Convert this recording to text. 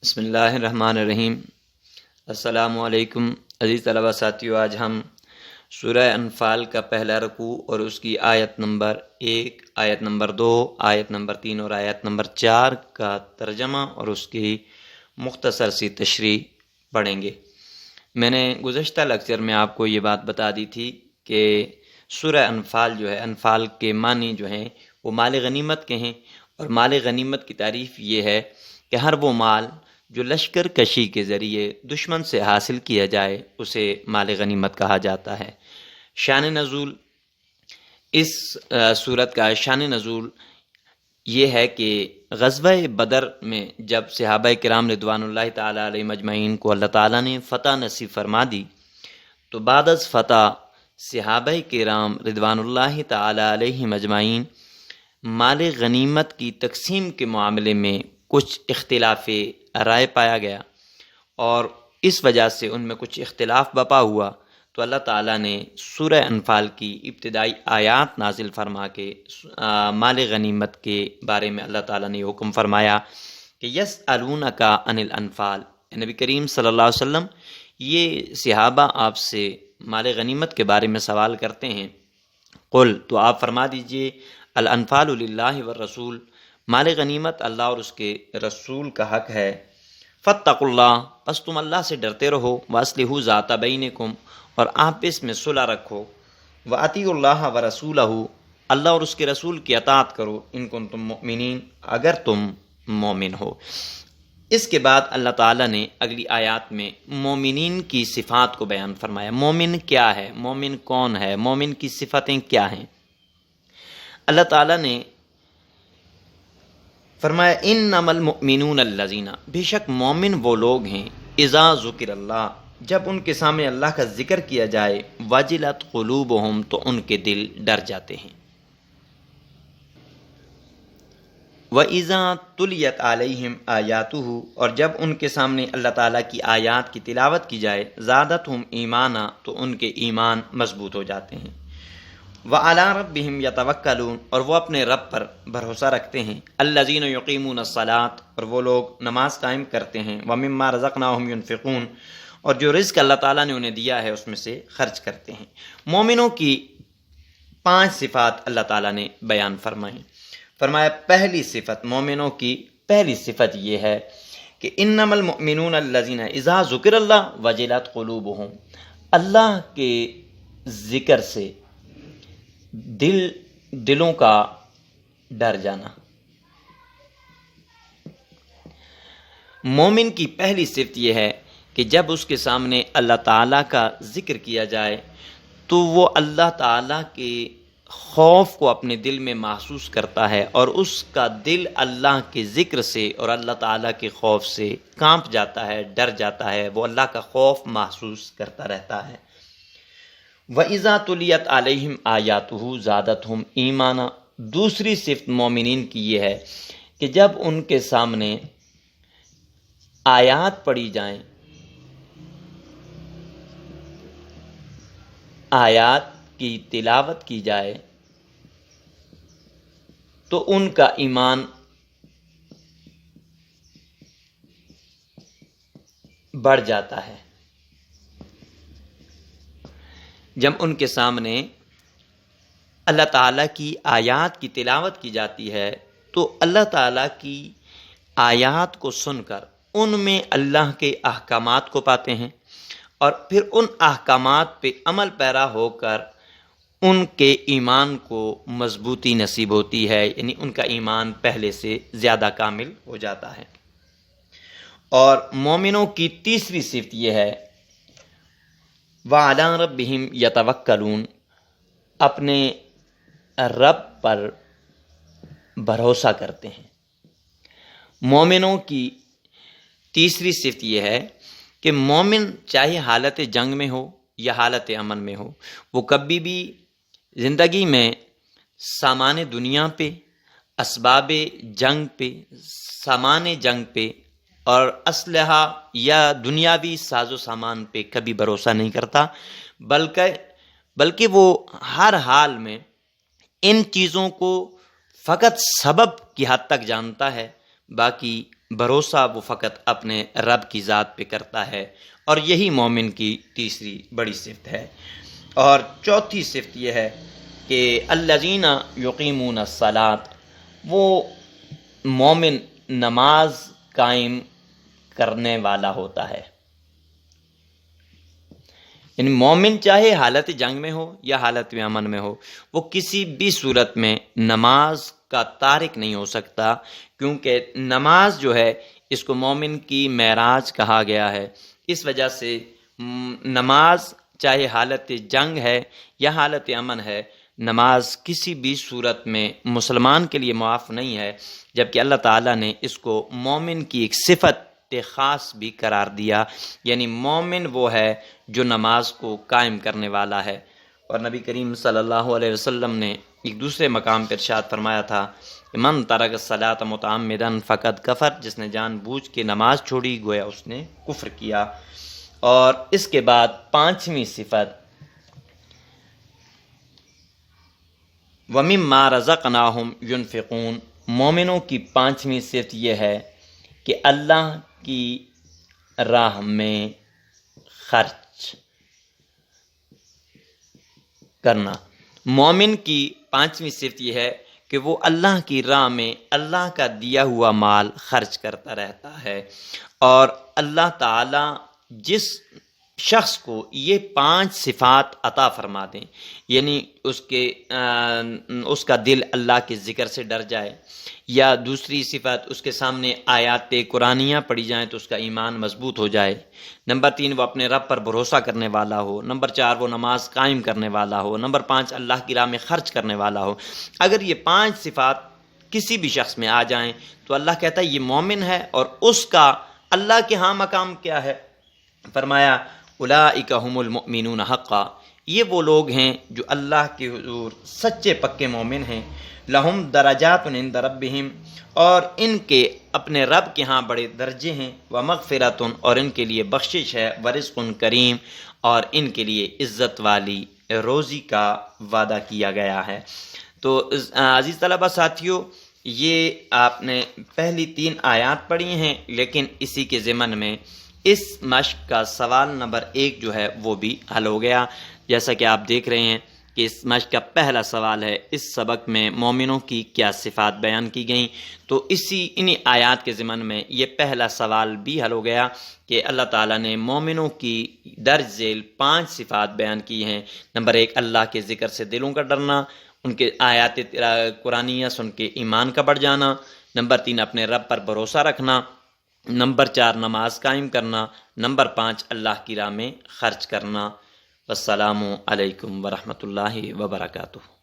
بسم اللہ الرحمن الرحیم۔ السلام علیکم عزیز طلبہ ساتھیو، آج ہم سورہ انفال کا پہلا رکوع اور اس کی آیت نمبر 1، آیت نمبر 2، آیت نمبر 3 اور آیت نمبر 4 کا ترجمہ اور اس کی مختصر سی تشریح پڑھیں گے۔ میں نے گزشتہ لیکچر میں آپ کو یہ بات بتا دی تھی کہ سورہ انفال جو ہے، انفال کے معنی جو ہیں وہ مال غنیمت کے ہیں، اور مال غنیمت کی تعریف یہ ہے کہ ہر وہ مال جو لشکر کشی کے ذریعے دشمن سے حاصل کیا جائے اسے مال غنیمت کہا جاتا ہے۔ شان نزول اس صورت کا شان نزول یہ ہے کہ غزوہ بدر میں جب صحابہ کرام رضوان اللہ تعالی علیہ مجمعین کو اللہ تعالیٰ نے فتح نصیب فرما دی، تو بعد از فتح صحابہ کرام رضوان اللہ تعالی علیہ مجمعین مال غنیمت کی تقسیم کے معاملے میں کچھ اختلاف رائے پایا گیا، اور اس وجہ سے ان میں کچھ اختلاف بپا ہوا، تو اللہ تعالیٰ نے سورہ انفال کی ابتدائی آیات نازل فرما کے مال غنیمت کے بارے میں اللہ تعالیٰ نے یہ حکم فرمایا کہ یسألونک عن الانفال، نبی کریم صلی اللہ علیہ وسلم یہ صحابہ آپ سے مال غنیمت کے بارے میں سوال کرتے ہیں، قل تو آپ فرما دیجئے الانفال للہ والرسول، مال غنیمت اللہ اور اس کے رسول کا حق ہے، فاتقوا اللہ پس تم اللہ سے ڈرتے رہو، واصلحوا ذات بینکم اور آپس میں صلح رکھو، واطیعوا اللہ ورسولہ اللہ اور اس کے رسول کی اطاعت کرو، ان کنتم مؤمنین اگر تم مومن ہو۔ اس کے بعد اللہ تعالیٰ نے اگلی آیات میں مومنین کی صفات کو بیان فرمایا۔ مومن کیا ہے؟ مومن کون ہے؟ مومن کی صفتیں کیا ہیں؟ اللہ تعالیٰ نے فرمایا انما المؤمنون الذین، بے شک مومن وہ لوگ ہیں اذا ذکر اللہ، جب ان کے سامنے اللہ کا ذکر کیا جائے، وجلت قلوبہم تو ان کے دل ڈر جاتے ہیں، وَإِذَا تُلِيَتْ عَلَيْهِمْ آیَاتُهُ اور جب ان کے سامنے اللہ تعالیٰ کی آیات کی تلاوت کی جائے، زادتہم ایمانا تو ان کے ایمان مضبوط ہو جاتے ہیں، وَعَلَىٰ رَبِّهِمْ يَتَوَكَّلُونَ اور وہ اپنے رب پر بھروسہ رکھتے ہیں، الَّذِينَ يُقِيمُونَ الصَّلَاةَ اور وہ لوگ نماز قائم کرتے ہیں، وَمِمَّا رَزَقْنَاهُمْ يُنْفِقُونَ اور جو رزق اللہ تعالیٰ نے انہیں دیا ہے اس میں سے خرچ کرتے ہیں۔ مومنوں کی 5 صفات اللہ تعالیٰ نے بیان فرمائیں۔ فرمایا پہلی صفت، مومنوں کی پہلی صفت یہ ہے کہ انما المؤمنون الذین اذا ذکر اللہ وجلت قلوبہم، اللہ کے ذکر سے دلوں کا ڈر جانا۔ مومن کی پہلی صفت یہ ہے کہ جب اس کے سامنے اللہ تعالیٰ کا ذکر کیا جائے تو وہ اللہ تعالیٰ کے خوف کو اپنے دل میں محسوس کرتا ہے، اور اس کا دل اللہ کے ذکر سے اور اللہ تعالیٰ کے خوف سے کانپ جاتا ہے، ڈر جاتا ہے، وہ اللہ کا خوف محسوس کرتا رہتا ہے۔ وَإِذَا تُلِيَتْ عَلَيْهِمْ آیَاتُهُ زَادَتْهُمْ ایمانا، دوسری صفت مومنین کی یہ ہے کہ جب ان کے سامنے آیات پڑھی جائیں، آیات کی تلاوت کی جائے تو ان کا ایمان بڑھ جاتا ہے۔ جب ان کے سامنے اللہ تعالیٰ کی آیات کی تلاوت کی جاتی ہے تو اللہ تعالیٰ کی آیات کو سن کر ان میں اللہ کے احکامات کو پاتے ہیں، اور پھر ان احکامات پہ عمل پیرا ہو کر ان کے ایمان کو مضبوطی نصیب ہوتی ہے، یعنی ان کا ایمان پہلے سے زیادہ کامل ہو جاتا ہے۔ اور مومنوں کی تیسری صفت یہ ہے وَعَلَىٰ رَبِّهِمْ يَتَوَكَّلُونَ، اپنے رب پر بھروسہ کرتے ہیں۔ مومنوں کی تیسری صفت یہ ہے کہ مومن چاہے حالت جنگ میں ہو یا حالت امن میں ہو، وہ کبھی بھی زندگی میں سامان دنیا پہ، اسباب جنگ پہ، سامان جنگ پہ اور اسلحہ یا دنیاوی ساز و سامان پہ کبھی بھروسہ نہیں کرتا، بلکہ وہ ہر حال میں ان چیزوں کو فقط سبب کی حد تک جانتا ہے، باقی بھروسہ وہ فقط اپنے رب کی ذات پہ کرتا ہے، اور یہی مومن کی تیسری بڑی صفت ہے۔ اور چوتھی صفت یہ ہے کہ الذین یقیمون الصلاۃ، وہ مومن نماز قائم کرنے والا ہوتا ہے۔ یعنی مومن چاہے حالت جنگ میں ہو یا حالت امن میں ہو، وہ کسی بھی صورت میں نماز کا تارک نہیں ہو سکتا، کیونکہ نماز جو ہے اس کو مومن کی معراج کہا گیا ہے۔ اس وجہ سے نماز چاہے حالت جنگ ہے یا حالت امن ہے، نماز کسی بھی صورت میں مسلمان کے لیے معاف نہیں ہے، جبکہ اللہ تعالیٰ نے اس کو مومن کی ایک صفت خاص بھی قرار دیا، یعنی مومن وہ ہے جو نماز کو قائم کرنے والا ہے۔ اور نبی کریم صلی اللہ علیہ وسلم نے ایک دوسرے مقام پر ارشاد فرمایا تھا کہ من ترک الصلاۃ متعمدا فقد کفر، جس نے جان بوجھ کے نماز چھوڑی گویا اس نے کفر کیا۔ اور اس کے بعد پانچویں صفت وَمِمَّا رَزَقْنَاهُمْ يُنْفِقُونَ، مومنوں کی پانچویں صفت یہ ہے کہ اللہ کی راہ میں خرچ کرنا۔ مومن کی پانچویں صفت یہ ہے کہ وہ اللہ کی راہ میں اللہ کا دیا ہوا مال خرچ کرتا رہتا ہے۔ اور اللہ تعالیٰ جس شخص کو یہ 5 صفات عطا فرما دیں، یعنی اس کا دل اللہ کے ذکر سے ڈر جائے، یا دوسری صفت اس کے سامنے آیات قرآنیہ پڑھی جائیں تو اس کا ایمان مضبوط ہو جائے، نمبر 3 وہ اپنے رب پر بھروسہ کرنے والا ہو، نمبر 4 وہ نماز قائم کرنے والا ہو، نمبر 5 اللہ کی راہ میں خرچ کرنے والا ہو۔ اگر یہ 5 صفات کسی بھی شخص میں آ جائیں تو اللہ کہتا ہے یہ مومن ہے، اور اس کا اللہ کے ہاں مقام کیا ہے؟ فرمایا اولئک ھم المؤمنون حقا، یہ وہ لوگ ہیں جو اللہ کے حضور سچے پکے مومن ہیں۔ لہم درجات عند ربہم، اور ان کے اپنے رب کے ہاں بڑے درجے ہیں، ومغفرۃ، اور ان کے لیے بخشش ہے، ورزق کریم، اور ان کے لیے عزت والی روزی کا وعدہ کیا گیا ہے۔ تو عزیز طلبہ ساتھیوں، یہ آپ نے پہلی 3 آیات پڑھی ہیں، لیکن اسی کے ضمن میں اس مشق کا سوال نمبر 1 جو ہے وہ بھی حل ہو گیا۔ جیسا کہ آپ دیکھ رہے ہیں کہ اس مشق کا پہلا سوال ہے اس سبق میں مومنوں کی کیا صفات بیان کی گئیں، تو انہی آیات کے ضمن میں یہ پہلا سوال بھی حل ہو گیا کہ اللہ تعالیٰ نے مومنوں کی درج ذیل 5 صفات بیان کی ہیں۔ نمبر 1 اللہ کے ذکر سے دلوں کا ڈرنا، ان کے آیات قرآنیہ سن کے ایمان کا بڑھ جانا، نمبر 3 اپنے رب پر بھروسہ رکھنا، نمبر 4 نماز قائم کرنا، نمبر 5 اللہ کی راہ میں خرچ کرنا۔ والسلام علیکم ورحمۃ اللہ وبرکاتہ۔